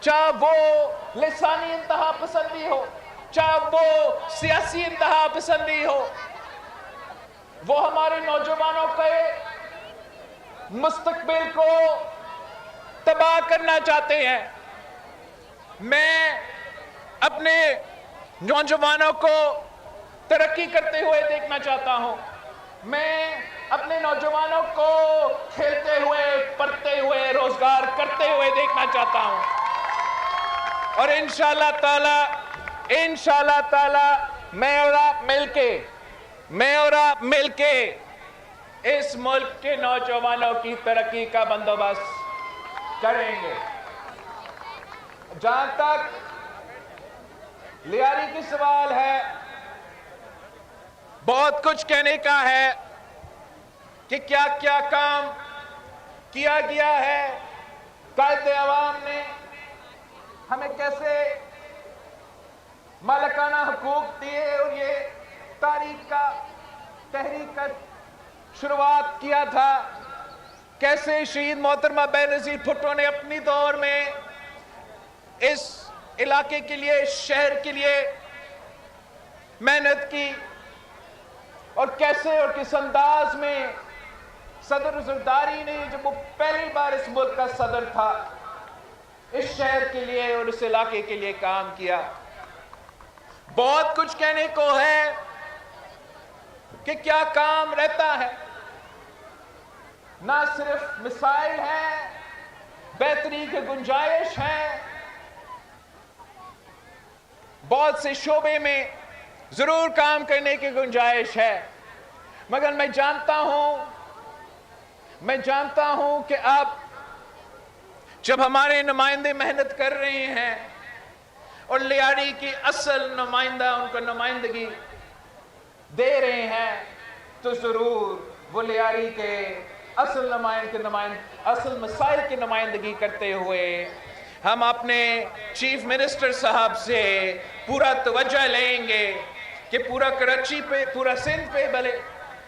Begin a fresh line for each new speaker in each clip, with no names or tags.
चाहे वो लिसानी इंतहा पसंदी हो, चाहे वो सियासी इंतहा पसंदी हो, वो हमारे नौजवानों के मुस्तकबिल को तबाह करना चाहते हैं। मैं अपने नौजवानों को तरक्की करते हुए देखना चाहता हूं। मैं अपने नौजवानों को खेलते हुए, पढ़ते हुए, रोजगार करते हुए देखना चाहता हूं। और इंशाअल्लाह ताला मैं और आप मिलके इस मुल्क के नौजवानों की तरक्की का बंदोबस्त करेंगे। जहां तक लियारी की सवाल है, बहुत कुछ कहने का है कि क्या क्या काम किया गया है। कायदे अवाम ने हमें कैसे मालिकाना हुकूक दिए और ये तहरीक का शुरुआत किया था। कैसे शहीद मोहतरमा बेनज़ीर भुट्टो ने अपनी दौर में इस इलाके के लिए, शहर के लिए मेहनत की, और कैसे और किस अंदाज में सदर ज़रदारी ने, जब वो पहली बार इस मुल्क का सदर था, इस शहर के लिए और इस इलाके के लिए काम किया। बहुत कुछ कहने को है कि क्या काम रहता है। ना सिर्फ मिसाइल है, बेहतरी की गुंजाइश है, बहुत से शोबे में जरूर काम करने की गुंजाइश है। मगर मैं जानता हूं कि अब जब हमारे नुमाइंदे मेहनत कर रहे हैं और लियारी की असल नुमाइंदा उनको नुमाइंदगी दे रहे हैं, तो जरूर वो लियारी के असल मसाइल की नुमाइंदगी करते हुए हम अपने चीफ मिनिस्टर साहब से पूरा तवज्जो लेंगे कि पूरा कराची पे, पूरा सिंध पे भले,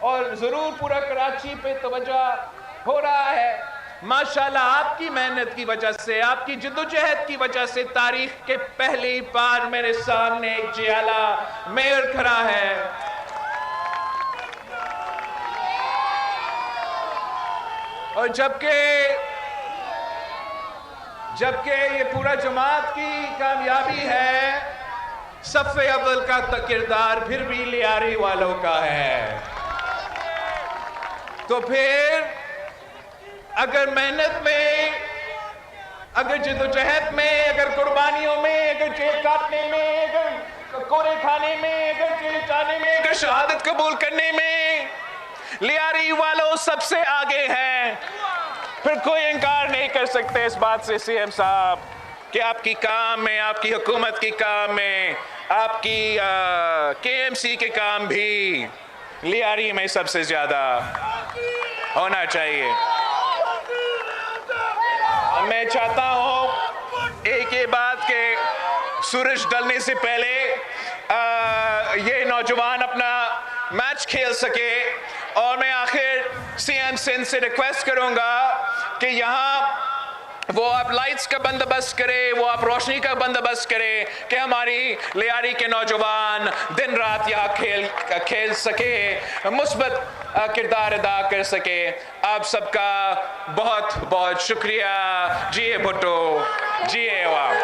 और जरूर पूरा कराची पे तवज्जो हो रहा है। माशाल्लाह आपकी मेहनत की वजह से, आपकी जिद्दोजहद की वजह से तारीख के पहली बार मेरे सामने एक जियाला मेयर खड़ा है। और जबकि ये पूरा जमात की कामयाबी है, सफ़े अव्वल का किरदार फिर भी लियारी वालों का है। तो फिर अगर मेहनत में, अगर जिद्दोजहद में, अगर कुर्बानियों में, अगर जेल काटने में, अगर कोरे खाने में, अगर जेल जाने में, अगर शहादत कबूल करने में लियारी वालों सबसे आगे हैं, फिर कोई इनकार नहीं कर सकते इस बात से सीएम साहब कि आपकी काम में, आपकी हुकूमत की काम में, आपकी केएमसी के काम भी लियारी में सबसे ज्यादा होना चाहिए। मैं चाहता हूं एक ये बात कि सूरज ढलने से पहले ये नौजवान अपना मैच खेल सके, और मैं आखिर सीएम सिंध से रिक्वेस्ट करूंगा कि यहाँ वो आप लाइट्स का बंदोबस्त करे, वो आप रोशनी का बंदोबस्त करे कि हमारी लियारी के नौजवान दिन रात यहाँ खेल सके, मुस्बत किरदार अदा कर सके। आप सबका बहुत बहुत शुक्रिया। जिए भुट्टो, जिए अवाम।